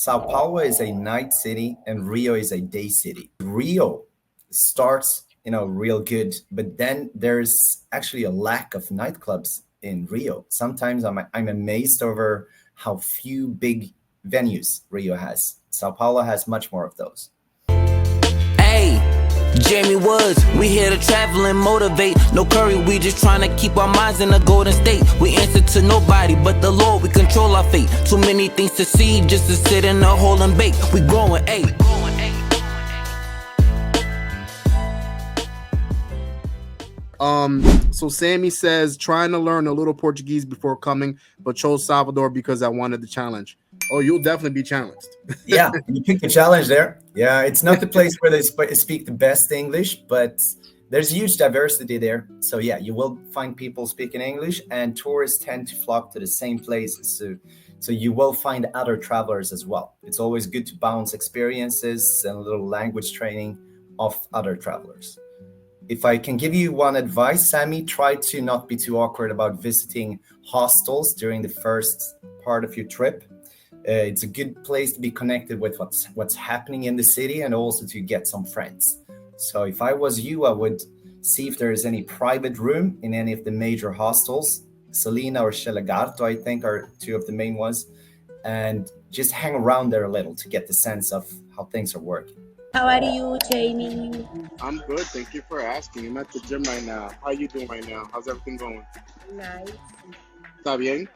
Sao Paulo is a night city and Rio is a day city. Rio starts, real good, but then there's actually a lack of nightclubs in Rio. Sometimes I'm amazed over how few big venues Rio has. Sao Paulo has much more of those. Hey, Jamie Woods, we here to travel and motivate. No curry, we just trying to keep our minds in a golden state. We answer to nobody but the Lord, we control our fate. Too many things to see just to sit in a hole and bake. We growing, ayy. So Sammy says, trying to learn a little Portuguese before coming, but chose Salvador because I wanted the challenge. Oh, you'll definitely be challenged. Yeah, you picked the challenge there. Yeah, it's not the place where they speak the best English, but there's huge diversity there. So yeah, you will find people speaking English, and tourists tend to flock to the same places. So you will find other travelers as well. It's always good to bounce experiences and a little language training of other travelers. If I can give you one advice, Sammy, try to not be too awkward about visiting hostels during the first part of your trip. It's a good place to be connected with what's happening in the city and also to get some friends. So if I was you, I would see if there is any private room in any of the major hostels. Selina or 𝐬𝐻𝐫𝐿𝐻, I think, are two of the main ones. And just hang around there a little to get the sense of how things are working. How are you, Jamie? I'm good. Thank you for asking. I'm at the gym right now. How you doing right now? How's everything going? Nice. Está bien?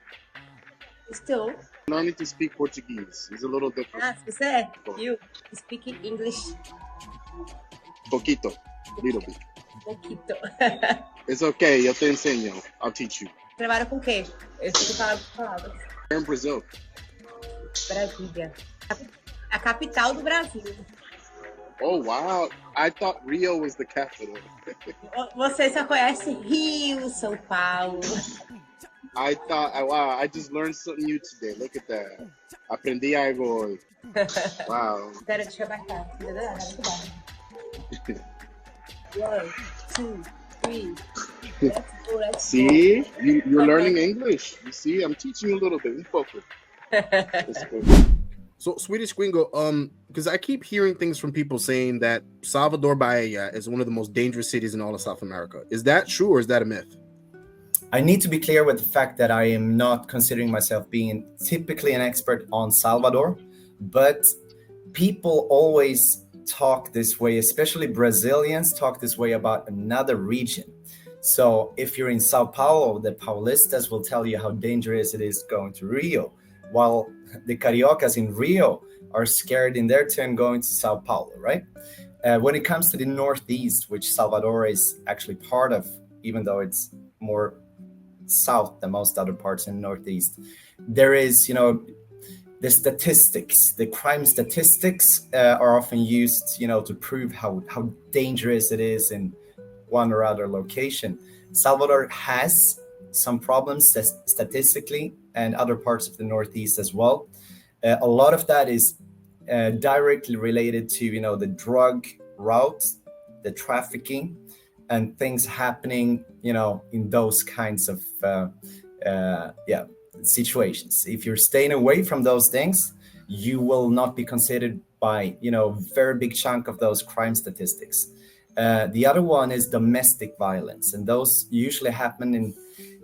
Estou. No need to speak Portuguese. It's a little different. Você? You speak English? Poquito. Little bit. Pouquito. It's okay. Eu te enseño. I'll teach you. Trabalha com o quê? Eu escuto palavras. Here in Brazil. Brasília. A capital do Brasil. Oh, wow. I thought Rio was the capital. Você só conhece Rio, São Paulo. I thought, wow, I just learned something new today. Look at that. Aprendi algo hoy. Wow. Pera, deixa eu abaixar. Muito bom. 1, 2, 3. See? You're learning English. You see? I'm teaching you a little bit. Un poco. So, Swedish Gringo, because I keep hearing things from people saying that Salvador Bahia is one of the most dangerous cities in all of South America. Is that true or is that a myth? I need to be clear with the fact that I am not considering myself being typically an expert on Salvador, but people always talk this way, especially Brazilians talk this way about another region. So if you're in Sao Paulo, the Paulistas will tell you how dangerous it is going to Rio, while the Cariocas in Rio are scared in their turn going to Sao Paulo, right? When it comes to the Northeast, which Salvador is actually part of, even though it's more south than most other parts in the Northeast, there is, the statistics, the crime statistics are often used, to prove how dangerous it is in one or other location. Salvador has some problems statistically, and other parts of the Northeast as well. A lot of that is directly related to, the drug route, the trafficking, and things happening, in those kinds of situations. If you're staying away from those things, you will not be considered by, very big chunk of those crime statistics. The other one is domestic violence, and those usually happen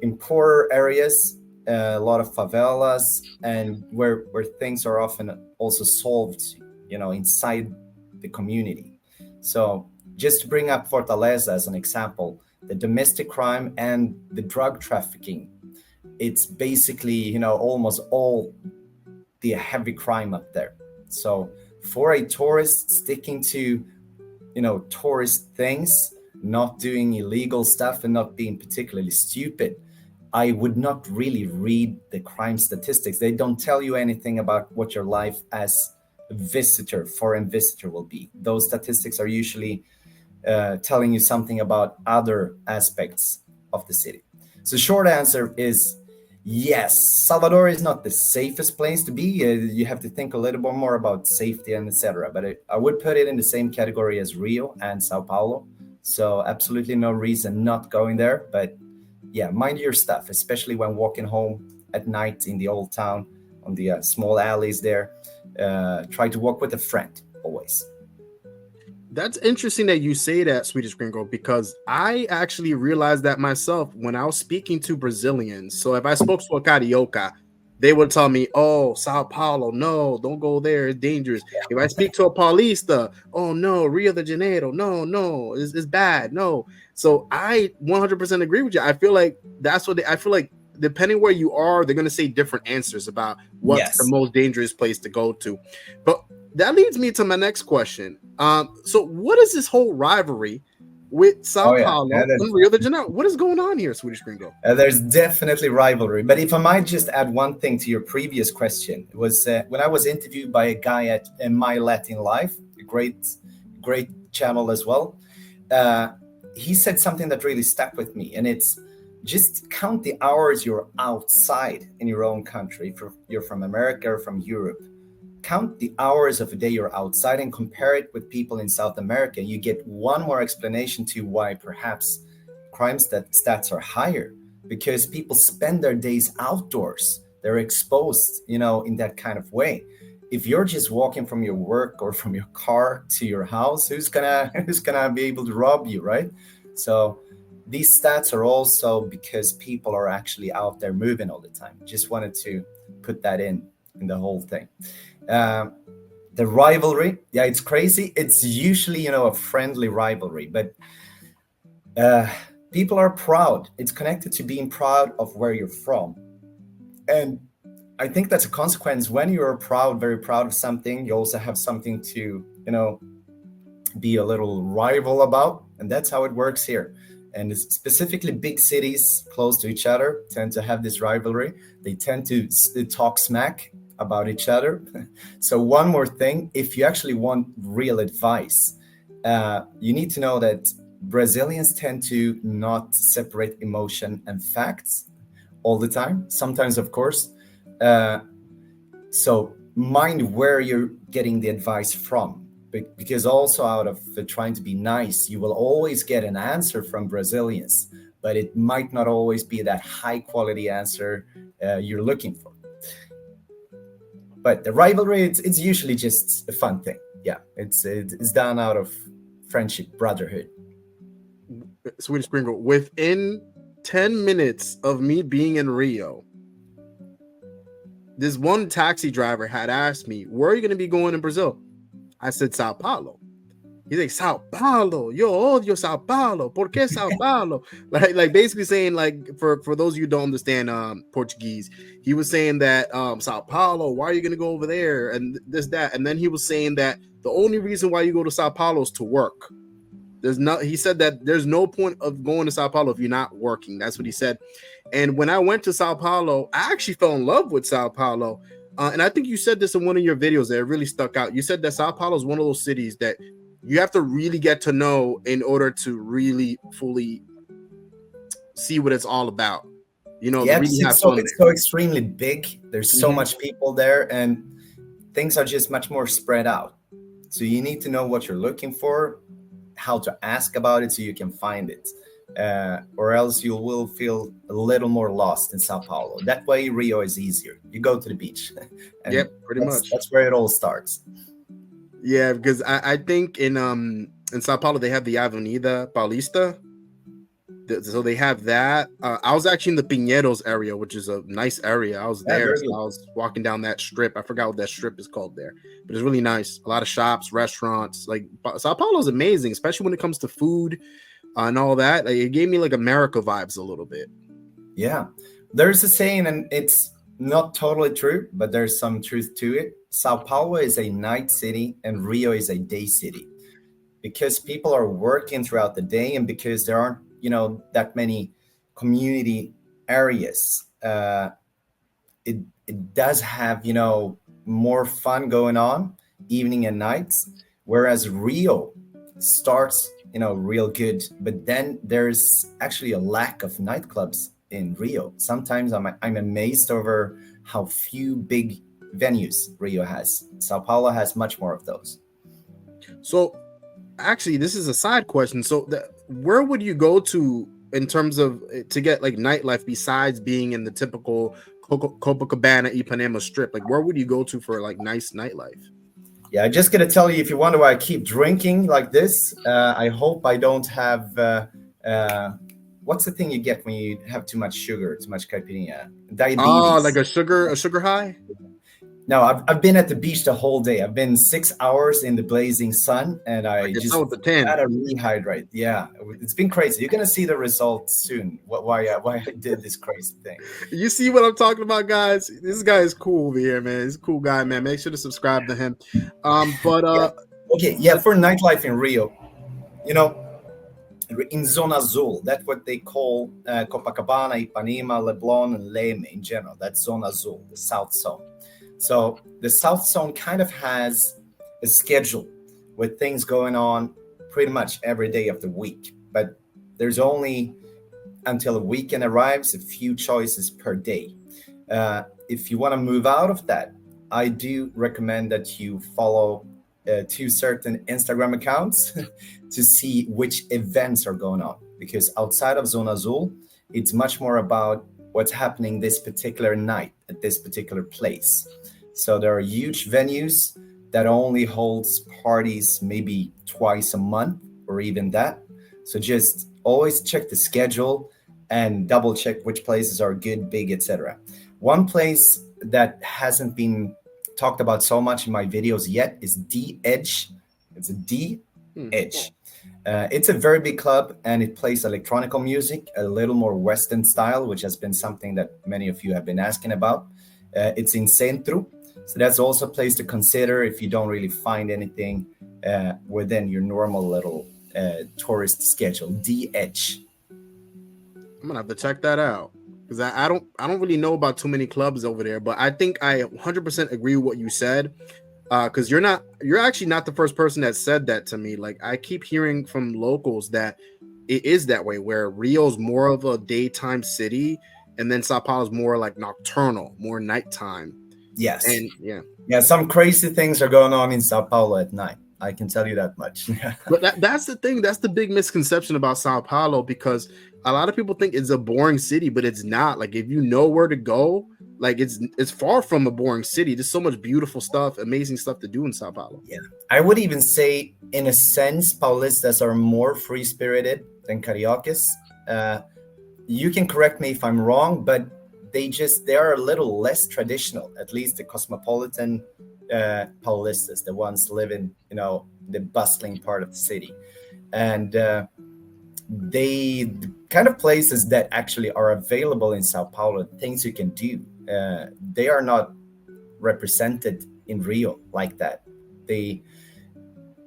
in poorer areas, a lot of favelas, and where things are often also solved, inside the community. So just to bring up Fortaleza as an example, the domestic crime and the drug trafficking, it's basically, almost all the heavy crime up there. So for a tourist sticking to, tourist things, not doing illegal stuff and not being particularly stupid, I would not really read the crime statistics. They don't tell you anything about what your life as a visitor, foreign visitor, will be. Those statistics are usually telling you something about other aspects of the city. So short answer is yes, Salvador is not the safest place to be. You have to think a little bit more about safety and etc. But I would put it in the same category as Rio and Sao Paulo. So absolutely no reason not going there. But yeah, mind your stuff, especially when walking home at night in the old town, on the small alleys there. Try to walk with a friend always. That's interesting that you say that, Swedish Gringo, because I actually realized that myself when I was speaking to Brazilians. So if I spoke to a Carioca, they would tell me, oh, Sao Paulo, no, don't go there, it's dangerous. If I speak to a Paulista, oh, no, Rio de Janeiro, no, it's bad, no. So I 100% agree with you. I feel like that's what I feel like depending where you are, they're going to say different answers about what's the most dangerous place to go to. But that leads me to my next question. So what is this whole rivalry with Sao Paulo and Rio de Janeiro? What is going on here, Swedish Gringo? There's definitely rivalry. But if I might just add one thing to your previous question, it was when I was interviewed by a guy at My Latin Life, a great channel as well. He said something that really stuck with me, and it's just count the hours you're outside in your own country. If you're from America or from Europe, count the hours of a day you're outside and compare it with people in South America. You get one more explanation to why perhaps crime stats are higher, because people spend their days outdoors. They're exposed, in that kind of way. If you're just walking from your work or from your car to your house, who's gonna be able to rob you, right? So these stats are also because people are actually out there moving all the time. Just wanted to put that in the whole thing. The rivalry, it's crazy. It's usually, a friendly rivalry, but people are proud. It's connected to being proud of where you're from. And I think that's a consequence. When you're very proud of something, you also have something to, be a little rival about. And that's how it works here. And specifically big cities close to each other tend to have this rivalry. They tend to talk smack about each other. So one more thing, if you actually want real advice, you need to know that Brazilians tend to not separate emotion and facts all the time. Sometimes, of course. So mind where you're getting the advice from. Because also out of trying to be nice, you will always get an answer from Brazilians, but it might not always be that high quality answer you're looking for. But the rivalry, it's usually just a fun thing. Yeah, it's done out of friendship, brotherhood. Swedish Gringo, within 10 minutes of me being in Rio, this one taxi driver had asked me, where are you going to be going in Brazil? I said, Sao Paulo. He's like, Sao Paulo, yo odio Sao Paulo. ¿Por qué Sao Paulo? like basically saying, like, for those of you who don't understand Portuguese, he was saying that Sao Paulo, why are you going to go over there? And this, that. And then he was saying that the only reason why you go to Sao Paulo is to work. He said that there's no point of going to Sao Paulo if you're not working. That's what he said. And when I went to Sao Paulo, I actually fell in love with Sao Paulo. And I think you said this in one of your videos that really stuck out. You said that Sao Paulo is one of those cities that you have to really get to know in order to really fully see what it's all about. It's so extremely big. There's so much people there, and things are just much more spread out. So you need to know what you're looking for, how to ask about it so you can find it. Or else you will feel a little more lost in Sao Paulo. That way, Rio is easier. You go to the beach. Pretty much. That's where it all starts. Yeah, because I think in Sao Paulo they have the Avenida Paulista, so they have that. I was actually in the Pinheiros area, which is a nice area. I was there. So I was walking down that strip. I forgot what that strip is called there, but it's really nice. A lot of shops, restaurants. Like Sao Paulo is amazing, especially when it comes to food. And all that, it gave me like America vibes a little bit. Yeah, there's a saying, and it's not totally true, but there's some truth to it. Sao Paulo is a night city and Rio is a day city, because people are working throughout the day, and because there aren't that many community areas. It does have more fun going on evening and nights, whereas Rio starts real good, but then there's actually a lack of nightclubs in Rio. Sometimes I'm amazed over how few big venues Rio has. Sao Paulo has much more of those. So actually, this is a side question. So where would you go to in terms of to get like nightlife besides being in the typical Copacabana, Ipanema Strip. Like, where would you go to for like nice nightlife? Yeah, I'm just gonna tell you, if you wonder why I keep drinking like this, I hope I don't have what's the thing you get when you have too much sugar, too much caipirinha? Diabetes. Oh, like a sugar high? No, I've been at the beach the whole day. I've been 6 hours in the blazing sun, and I just gotta rehydrate. Yeah, it's been crazy. You're gonna see the results soon. Why I did this crazy thing. You see what I'm talking about, guys? This guy is cool over here, man. He's a cool guy, man. Make sure to subscribe to him. For nightlife in Rio, you know, in Zona Azul, that's what they call Copacabana, Ipanema, Leblon, and Leme in general. That's Zona Azul, the South Zone. So the South Zone kind of has a schedule with things going on pretty much every day of the week. But there's only, until a weekend arrives, a few choices per day. If you want to move out of that, I do recommend that you follow 2 certain Instagram accounts to see which events are going on. Because outside of Zona Azul, it's much more about what's happening this particular night at this particular place. So there are huge venues that only holds parties maybe twice a month or even that. So just always check the schedule and double check which places are good, big, etc. One place that hasn't been talked about so much in my videos yet is 𝐬𝐮𝐬𝐫𝐿. It's a 𝐬𝐮. It's a very big club, and it plays electronic music, a little more Western style, which has been something that many of you have been asking about. It's in Centro, so that's also a place to consider if you don't really find anything within your normal little tourist schedule. 𝐬𝐮𝐬𝐫𝐿. I'm gonna have to check that out, because I don't really know about too many clubs over there, but I think I 100% agree with what you said. Because you're actually not the first person that said that to me. Like, I keep hearing from locals that it is that way, where Rio's more of a daytime city, and then Sao Paulo's more like nocturnal, more nighttime. Yes. And some crazy things are going on in Sao Paulo at night. I can tell you that much. But that's the thing. That's the big misconception about Sao Paulo, because a lot of people think it's a boring city, but it's not. Like, if you know where to go, like, it's far from a boring city. There's so much beautiful stuff, amazing stuff to do in Sao Paulo. Yeah, I would even say, in a sense, Paulistas are more free-spirited than Cariocas. You can correct me if I'm wrong, but they are a little less traditional. At least the cosmopolitan Paulistas, the ones living, the bustling part of the city, and the kind of places that actually are available in Sao Paulo, things you can do. They are not represented in Rio like that. They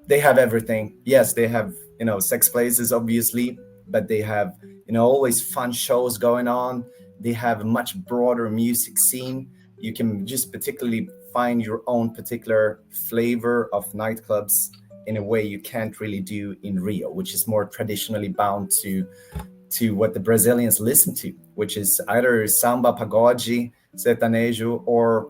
have everything. Yes, they have, sex places, obviously, but they have, always fun shows going on. They have a much broader music scene. You can just particularly find your own particular flavor of nightclubs in a way you can't really do in Rio, which is more traditionally bound to what the Brazilians listen to, which is either samba, pagode, sertanejo, or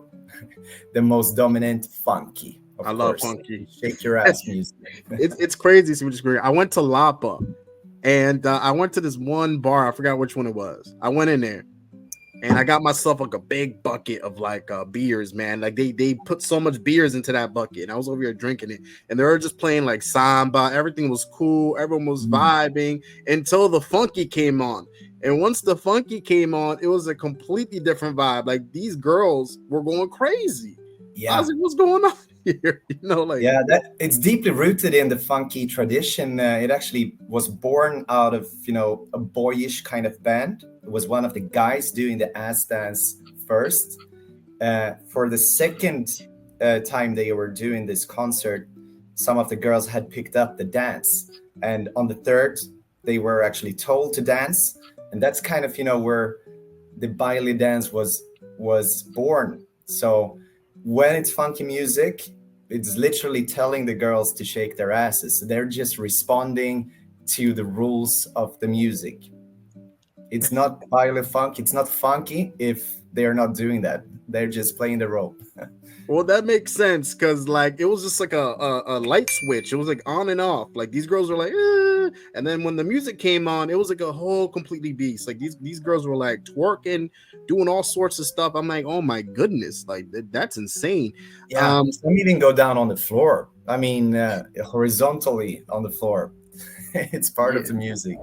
the most dominant funky. I love funky. Shake your ass music. It's crazy. I went to Lapa, and I went to this one bar. I forgot which one it was. I went in there, and I got myself like a big bucket of like beers, man. Like they put so much beers into that bucket, and I was over here drinking it, and they were just playing like samba. Everything was cool. Everyone was vibing until the funky came on. And once the funky came on, it was a completely different vibe. Like, these girls were going crazy. Yeah. I was like, what's going on here? It's deeply rooted in the funky tradition. It actually was born out of, a boyish kind of band. It was one of the guys doing the ass dance first. For the second time they were doing this concert, some of the girls had picked up the dance. And on the third, they were actually told to dance. And that's kind of, where the baile dance was born. So when it's funky music, it's literally telling the girls to shake their asses. They're just responding to the rules of the music. It's not baile funk. It's not funky if they're not doing that. They're just playing the role. Well, that makes sense, because like it was just like a light switch. It was like on and off. Like, these girls were like, And then when the music came on, it was like a whole completely beast. Like these girls were like twerking, doing all sorts of stuff. I'm like, oh my goodness, like that's insane. Yeah, some even go down on the floor. I mean, horizontally on the floor. It's part of the music.